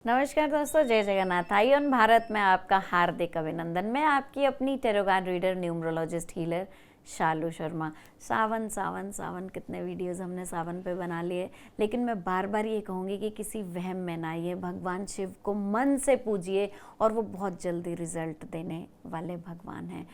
नमस्कार दोस्तों, जय जगन्नाथ। आयुन भारत में आपका हार्दिक अभिनंदन। मैं आपकी अपनी टेरोगान रीडर, न्यूमरोलॉजिस्ट, हीलर शालू शर्मा। सावन सावन सावन, कितने वीडियोस हमने सावन पे बना लिए, लेकिन मैं बार बार ये कहूँगी कि किसी वहम में ना आइए। भगवान शिव को मन से पूजिए और वो बहुत जल्दी रिजल्ट देने वाले भगवान हैं।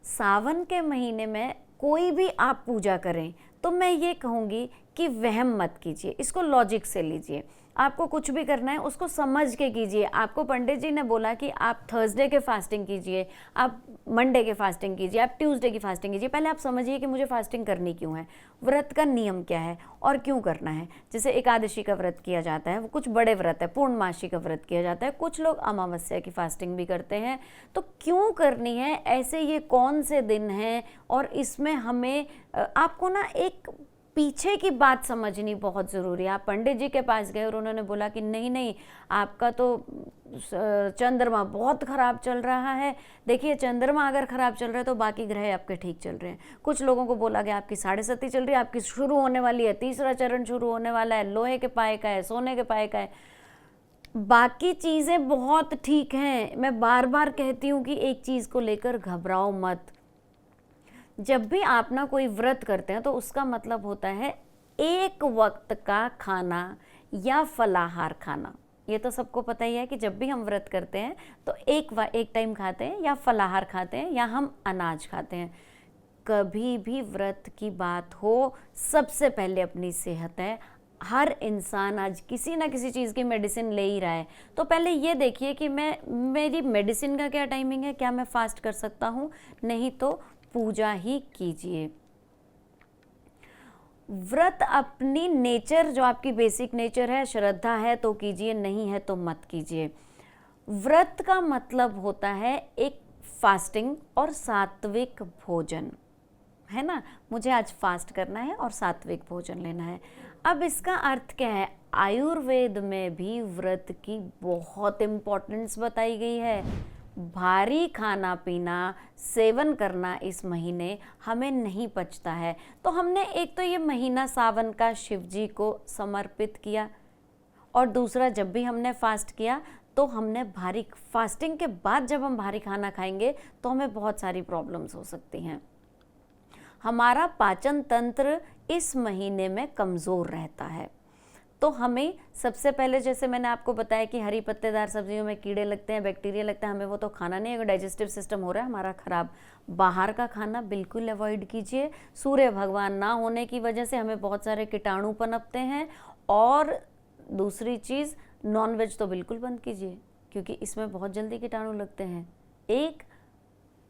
सावन के महीने में कोई भी आप पूजा करें तो मैं ये कहूँगी कि वहम मत कीजिए, इसको लॉजिक से लीजिए। आपको कुछ भी करना है उसको समझ के कीजिए। आपको पंडित जी ने बोला कि आप थर्सडे के फास्टिंग कीजिए, आप मंडे के फास्टिंग कीजिए, आप ट्यूसडे की फास्टिंग कीजिए। पहले आप समझिए कि मुझे फास्टिंग करनी क्यों है, व्रत का नियम क्या है और क्यों करना है। जैसे एकादशी का व्रत किया जाता है, वो कुछ बड़े व्रत है, पूर्णमासी का व्रत किया जाता है, कुछ लोग अमावस्या की फास्टिंग भी करते हैं। तो क्यों करनी है, ऐसे ये कौन से दिन हैं, और इसमें हमें आपको ना एक पीछे की बात समझनी बहुत ज़रूरी है। आप पंडित जी के पास गए और उन्होंने बोला कि नहीं नहीं, आपका तो चंद्रमा बहुत ख़राब चल रहा है। देखिए, चंद्रमा अगर ख़राब चल रहा है तो बाकी ग्रह आपके ठीक चल रहे हैं। कुछ लोगों को बोला गया आपकी 7.5 चल रही है, आपकी शुरू होने वाली है, तीसरा चरण शुरू होने वाला है, लोहे के पाए का है, सोने के पाए का है, बाकी चीज़ें बहुत ठीक हैं। मैं बार बार कहती हूँ कि एक चीज़ को लेकर घबराओ मत। जब भी आप ना कोई व्रत करते हैं तो उसका मतलब होता है एक वक्त का खाना या फलाहार खाना। ये तो सबको पता ही है कि जब भी हम व्रत करते हैं तो एक टाइम खाते हैं या फलाहार खाते हैं या हम अनाज खाते हैं। कभी भी व्रत की बात हो, सबसे पहले अपनी सेहत है। हर इंसान आज किसी ना किसी चीज़ की मेडिसिन ले ही रहा है, तो पहले ये देखिए कि मेरी मेडिसिन का क्या टाइमिंग है, क्या मैं फास्ट कर सकता हूँ। नहीं तो पूजा ही कीजिए। व्रत अपनी नेचर, जो आपकी बेसिक नेचर है, श्रद्धा है तो कीजिए, नहीं है तो मत कीजिए। व्रत का मतलब होता है एक फास्टिंग और सात्विक भोजन, है ना। मुझे आज फास्ट करना है और सात्विक भोजन लेना है। अब इसका अर्थ क्या है, आयुर्वेद में भी व्रत की बहुत इम्पोर्टेंस बताई गई है। भारी खाना पीना सेवन करना इस महीने हमें नहीं पचता है, तो हमने एक तो ये महीना सावन का शिव जी को समर्पित किया, और दूसरा जब भी हमने फास्ट किया तो हमने भारी फास्टिंग के बाद जब हम भारी खाना खाएंगे तो हमें बहुत सारी प्रॉब्लम्स हो सकती हैं। हमारा पाचन तंत्र इस महीने में कमज़ोर रहता है, तो हमें सबसे पहले, जैसे मैंने आपको बताया कि हरी पत्तेदार सब्जियों में कीड़े लगते हैं, बैक्टीरिया लगता है, हमें वो तो खाना नहीं है। अगर डाइजेस्टिव सिस्टम हो रहा है हमारा ख़राब, बाहर का खाना बिल्कुल अवॉइड कीजिए। सूर्य भगवान ना होने की वजह से हमें बहुत सारे कीटाणु पनपते हैं। और दूसरी चीज़, नॉनवेज तो बिल्कुल बंद कीजिए, क्योंकि इसमें बहुत जल्दी कीटाणु लगते हैं। एक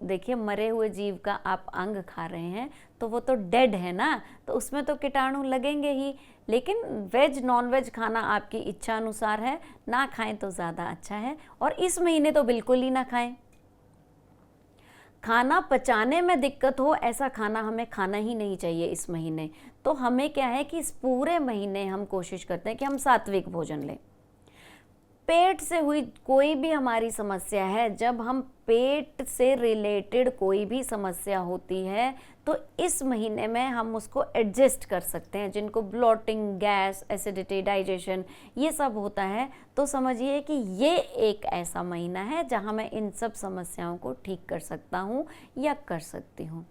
देखिए, मरे हुए जीव का आप अंग खा रहे हैं तो वो तो डेड है ना, तो उसमें तो कीटाणु लगेंगे ही। लेकिन वेज नॉन वेज खाना आपकी इच्छा अनुसार है, ना खाएं तो ज़्यादा अच्छा है। और इस महीने तो बिल्कुल ही ना खाएं। खाना पचाने में दिक्कत हो ऐसा खाना हमें खाना ही नहीं चाहिए इस महीने। तो हमें क्या है कि इस पूरे महीने हम कोशिश करते हैं कि हम सात्विक भोजन लें। पेट से हुई कोई भी हमारी समस्या है, जब हम पेट से रिलेटेड कोई भी समस्या होती है तो इस महीने में हम उसको एडजस्ट कर सकते हैं। जिनको ब्लोटिंग, गैस, एसिडिटी, डाइजेशन ये सब होता है, तो समझिए कि ये एक ऐसा महीना है जहां मैं इन सब समस्याओं को ठीक कर सकता हूं या कर सकती हूं।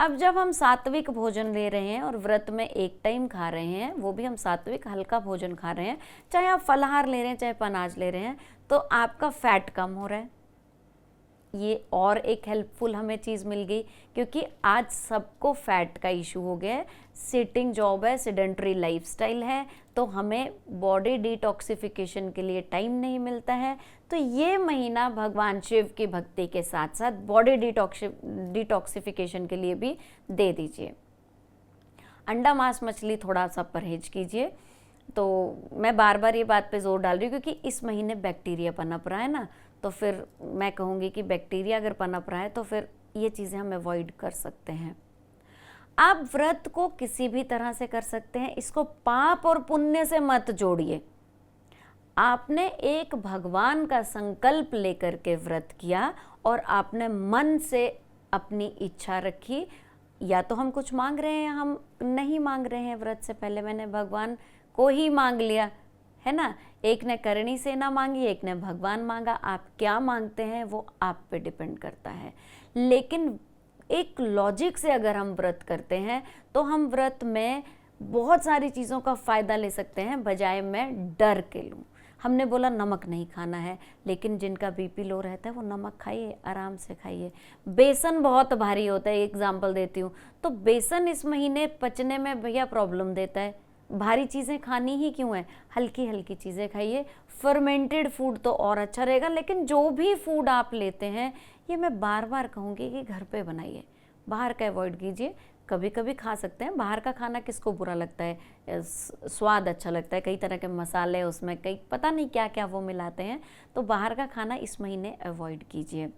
अब जब हम सात्विक भोजन ले रहे हैं और व्रत में एक टाइम खा रहे हैं, वो भी हम सात्विक हल्का भोजन खा रहे हैं, चाहे आप फलाहार ले रहे हैं चाहे अनाज ले रहे हैं, तो आपका फैट कम हो रहा है। ये और एक हेल्पफुल हमें चीज़ मिल गई, क्योंकि आज सबको फैट का इशू हो गया है। सिटिंग जॉब है, सेडेंटरी लाइफस्टाइल है, तो हमें बॉडी डिटॉक्सिफिकेशन के लिए टाइम नहीं मिलता है। तो ये महीना भगवान शिव की भक्ति के साथ साथ बॉडी डिटॉक्सिफिकेशन के लिए भी दे दीजिए। अंडा, मांस, मछली थोड़ा सा परहेज कीजिए। तो मैं बार बार ये बात पे जोर डाल रही हूँ क्योंकि इस महीने बैक्टीरिया पनप रहा है ना, तो फिर मैं कहूँगी कि बैक्टीरिया अगर पनप रहा है तो फिर ये चीज़ें हम अवॉइड कर सकते हैं। आप व्रत को किसी भी तरह से कर सकते हैं, इसको पाप और पुण्य से मत जोड़िए। आपने एक भगवान का संकल्प लेकर के व्रत किया और आपने मन से अपनी इच्छा रखी। या तो हम कुछ मांग रहे हैं या हम नहीं मांग रहे हैं। व्रत से पहले मैंने भगवान को ही मांग लिया, है ना। एक ने करणी सेना मांगी, एक ने भगवान मांगा। आप क्या मांगते हैं वो आप पे डिपेंड करता है। लेकिन एक लॉजिक से अगर हम व्रत करते हैं तो हम व्रत में बहुत सारी चीज़ों का फ़ायदा ले सकते हैं, बजाय मैं डर के लूँ। हमने बोला नमक नहीं खाना है, लेकिन जिनका बीपी लो रहता है वो नमक खाइए, आराम से खाइए। बेसन बहुत भारी होता है, एग्जाम्पल देती हूँ, तो बेसन इस महीने पचने में भैया प्रॉब्लम देता है। भारी चीज़ें खानी ही क्यों है, हल्की हल्की चीज़ें खाइए। फर्मेंटेड फूड तो और अच्छा रहेगा, लेकिन जो भी फूड आप लेते हैं, ये मैं बार बार कहूँगी कि घर पे बनाइए, बाहर का अवॉइड कीजिए। कभी कभी खा सकते हैं, बाहर का खाना किसको बुरा लगता है, स्वाद अच्छा लगता है, कई तरह के मसाले उसमें, कई पता नहीं क्या क्या वो मिलाते हैं, तो बाहर का खाना इस महीने अवॉइड कीजिए।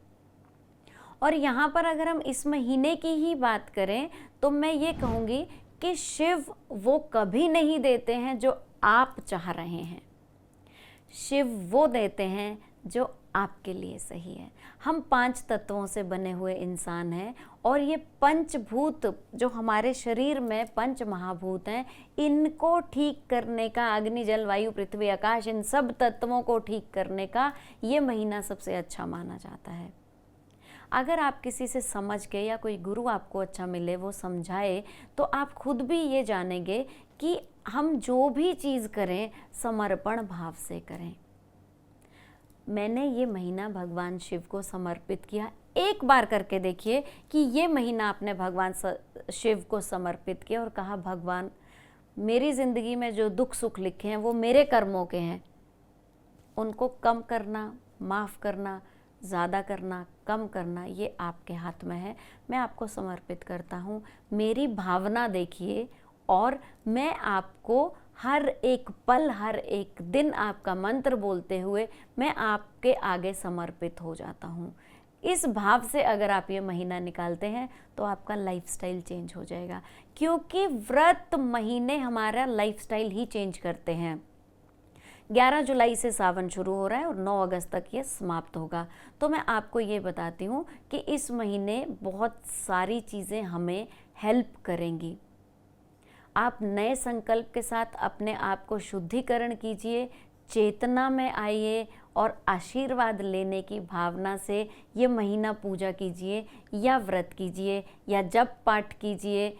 और यहाँ पर अगर हम इस महीने की ही बात करें तो मैं ये कहूँगी कि शिव वो कभी नहीं देते हैं जो आप चाह रहे हैं, शिव वो देते हैं जो आपके लिए सही है। हम 5 तत्वों से बने हुए इंसान हैं, और ये पंचभूत जो हमारे शरीर में 5 महाभूत हैं, इनको ठीक करने का, अग्नि जल वायु पृथ्वी आकाश, इन सब तत्वों को ठीक करने का ये महीना सबसे अच्छा माना जाता है। अगर आप किसी से समझ के, या कोई गुरु आपको अच्छा मिले वो समझाए, तो आप खुद भी ये जानेंगे कि हम जो भी चीज़ करें समर्पण भाव से करें। मैंने ये महीना भगवान शिव को समर्पित किया। एक बार करके देखिए कि ये महीना आपने भगवान शिव को समर्पित किया और कहा, भगवान मेरी ज़िंदगी में जो दुख सुख लिखे हैं वो मेरे कर्मों के हैं, उनको कम करना, माफ़ करना, ज़्यादा करना, कम करना, ये आपके हाथ में है। मैं आपको समर्पित करता हूँ। मेरी भावना देखिए, और मैं आपको हर एक पल, हर एक दिन आपका मंत्र बोलते हुए मैं आपके आगे समर्पित हो जाता हूँ। इस भाव से अगर आप ये महीना निकालते हैं तो आपका लाइफस्टाइल चेंज हो जाएगा, क्योंकि व्रत महीने हमारा लाइफस्टाइल ही चेंज करते हैं। 11 जुलाई से सावन शुरू हो रहा है और 9 अगस्त तक ये समाप्त होगा। तो मैं आपको ये बताती हूँ कि इस महीने बहुत सारी चीज़ें हमें हेल्प करेंगी। आप नए संकल्प के साथ अपने आप को शुद्धिकरण कीजिए, चेतना में आइए और आशीर्वाद लेने की भावना से ये महीना पूजा कीजिए, या व्रत कीजिए, या जप पाठ कीजिए।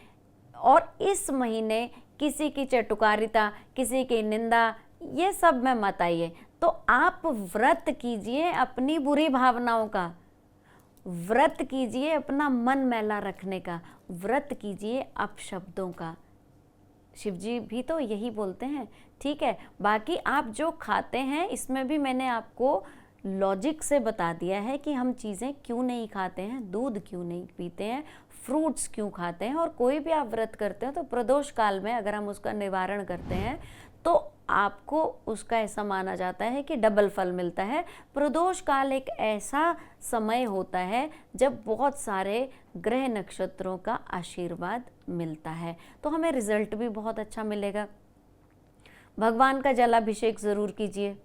और इस महीने किसी की चटुकारिता, किसी की निंदा, ये सब में मत आइए। तो आप व्रत कीजिए अपनी बुरी भावनाओं का, व्रत कीजिए अपना मन मैला रखने का, व्रत कीजिए अपशब्दों का। शिव जी भी तो यही बोलते हैं, ठीक है। बाकी आप जो खाते हैं इसमें भी मैंने आपको लॉजिक से बता दिया है कि हम चीज़ें क्यों नहीं खाते हैं, दूध क्यों नहीं पीते हैं, फ्रूट्स क्यों खाते हैं। और कोई भी आप व्रत करते हैं तो प्रदोष काल में अगर हम उसका निवारण करते हैं तो आपको उसका ऐसा माना जाता है कि डबल फल मिलता है। प्रदोष काल एक ऐसा समय होता है जब बहुत सारे ग्रह नक्षत्रों का आशीर्वाद मिलता है, तो हमें रिजल्ट भी बहुत अच्छा मिलेगा। भगवान का जलाभिषेक ज़रूर कीजिए,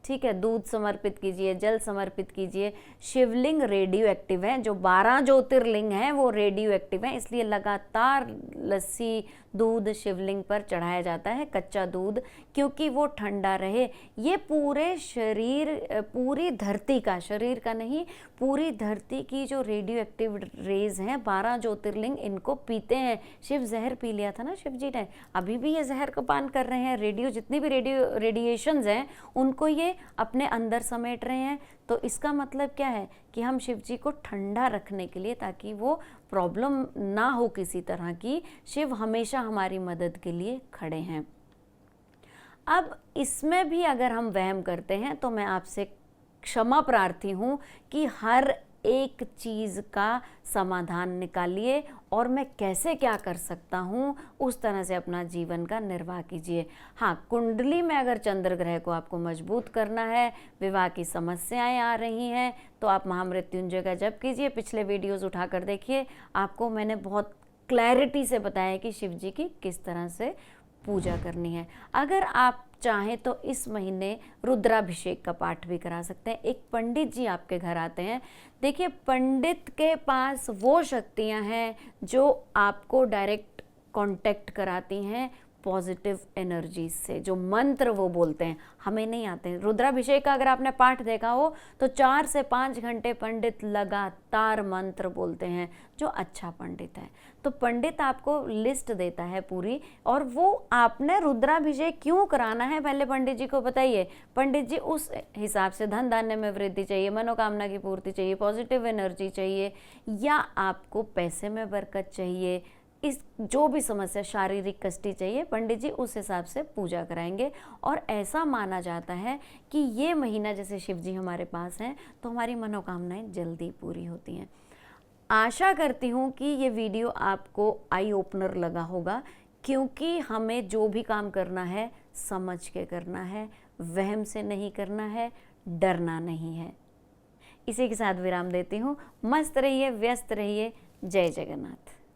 ठीक है। दूध समर्पित कीजिए, जल समर्पित कीजिए। शिवलिंग रेडियो एक्टिव है, जो 12 ज्योतिर्लिंग हैं वो रेडियो एक्टिव हैं, इसलिए लगातार लस्सी, दूध शिवलिंग पर चढ़ाया जाता है, कच्चा दूध, क्योंकि वो ठंडा रहे। ये पूरे शरीर, पूरी धरती का, शरीर का नहीं, पूरी धरती की जो रेडियो एक्टिव रेज हैं, 12 ज्योतिर्लिंग इनको पीते हैं। शिव जहर पी लिया था ना शिव जी ने, अभी भी ये जहर का पान कर रहे हैं। रेडियो, जितनी भी रेडिएशंस हैं उनको ये अपने अंदर समेट रहे हैं। तो इसका मतलब क्या है कि हम शिव जी को ठंडा रखने के लिए, ताकि वो प्रॉब्लम ना हो किसी तरह की, शिव हमेशा हमारी मदद के लिए खड़े हैं। अब इसमें भी अगर हम वहम करते हैं तो मैं आपसे क्षमा प्रार्थी हूँ कि हर एक चीज़ का समाधान निकालिए, और मैं कैसे क्या कर सकता हूँ उस तरह से अपना जीवन का निर्वाह कीजिए। हाँ, कुंडली में अगर चंद्र ग्रह को आपको मजबूत करना है, विवाह की समस्याएं आ रही हैं, तो आप महामृत्युंजय का जप कीजिए। पिछले वीडियोज़ उठाकर देखिए, आपको मैंने बहुत क्लैरिटी से बताया कि शिव जी की किस तरह से पूजा करनी है। अगर आप चाहें तो इस महीने रुद्राभिषेक का पाठ भी करा सकते हैं। एक पंडित जी आपके घर आते हैं। देखिए, पंडित के पास वो शक्तियां हैं जो आपको डायरेक्ट कांटेक्ट कराती हैं पॉजिटिव एनर्जी से। जो मंत्र वो बोलते हैं हमें नहीं आते हैं। रुद्राभिषेक का अगर आपने पाठ देखा हो तो 4 से 5 घंटे पंडित लगातार मंत्र बोलते हैं, जो अच्छा पंडित है। तो पंडित आपको लिस्ट देता है पूरी, और वो आपने रुद्राभिषेक क्यों कराना है पहले पंडित जी को बताइए। पंडित जी उस हिसाब से धन धान्य में वृद्धि चाहिए, मनोकामना की पूर्ति चाहिए, पॉजिटिव एनर्जी चाहिए, या आपको पैसे में बरकत चाहिए, इस जो भी समस्या शारीरिक कष्टी चाहिए, पंडित जी उस हिसाब से पूजा कराएंगे। और ऐसा माना जाता है कि ये महीना जैसे शिव जी हमारे पास हैं तो हमारी मनोकामनाएं जल्दी पूरी होती हैं। आशा करती हूँ कि ये वीडियो आपको आई ओपनर लगा होगा, क्योंकि हमें जो भी काम करना है समझ के करना है, वहम से नहीं करना है, डरना नहीं है। इसी के साथ विराम देती हूँ। मस्त रहिए, व्यस्त रहिए। जय जगन्नाथ।